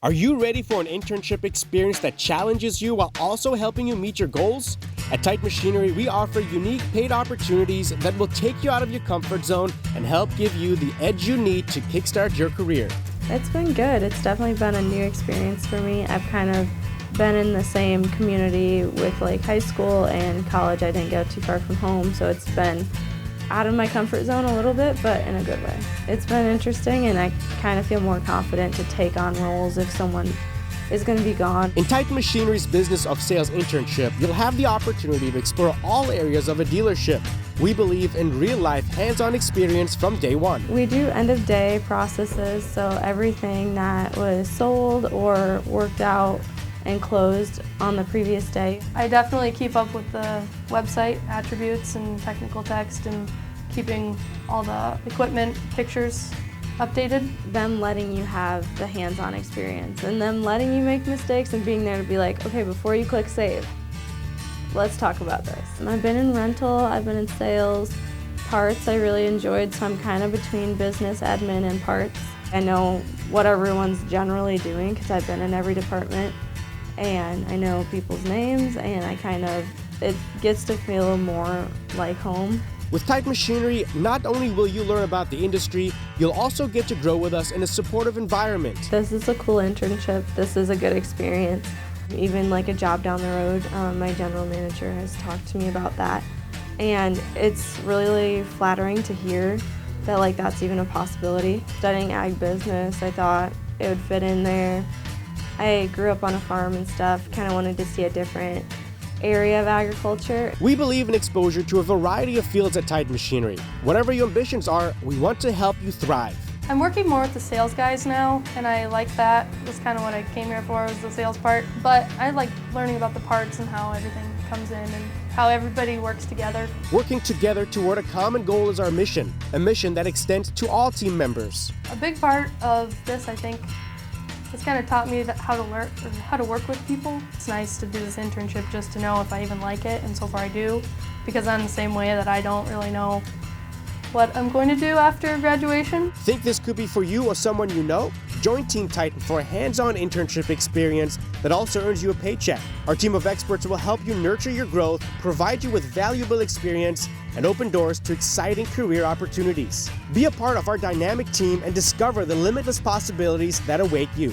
Are you ready for an internship experience that challenges you while also helping you meet your goals? At Tight Machinery, we offer unique paid opportunities that will take you out of your comfort zone and help give you the edge you need to kickstart your career. It's been good. It's definitely been a new experience for me. I've kind of been in the same community with like high school and college. I didn't go too far from home, so it's been out of my comfort zone a little bit, but in a good way. It's been interesting, and I kind of feel more confident to take on roles if someone is going to be gone. In Tight Machinery's Business of Sales internship, you'll have the opportunity to explore all areas of a dealership. We believe in real-life, hands-on experience from day one. We do end-of-day processes, so everything that was sold or worked out and closed on the previous day. I definitely keep up with the website attributes and technical text and keeping all the equipment pictures updated. Them letting you have the hands-on experience and them letting you make mistakes and being there to be like, okay, before you click save, let's talk about this. I've been in rental, I've been in sales, parts I really enjoyed, so I'm kind of between business, admin, and parts. I know what everyone's generally doing because I've been in every department, and I know people's names, and it gets to feel more like home. With Tight Machinery, not only will you learn about the industry, you'll also get to grow with us in a supportive environment. This is a cool internship. This is a good experience. Even like a job down the road, my general manager has talked to me about that. And it's really flattering to hear that like that's even a possibility. Studying ag business, I thought it would fit in there. I grew up on a farm and stuff, kind of wanted to see a different area of agriculture. We believe in exposure to a variety of fields at Tight Machinery. Whatever your ambitions are, we want to help you thrive. I'm working more with the sales guys now, and I like that. That's kind of what I came here for, was the sales part. But I like learning about the parts and how everything comes in and how everybody works together. Working together toward a common goal is our mission, a mission that extends to all team members. A big part of this, I think, it's kind of taught me how to learn, or how to work with people. It's nice to do this internship just to know if I even like it, and so far I do, because I'm the same way that I don't really know what I'm going to do after graduation. Think this could be for you or someone you know? Join Team Titan for a hands-on internship experience that also earns you a paycheck. Our team of experts will help you nurture your growth, provide you with valuable experience, and open doors to exciting career opportunities. Be a part of our dynamic team and discover the limitless possibilities that await you.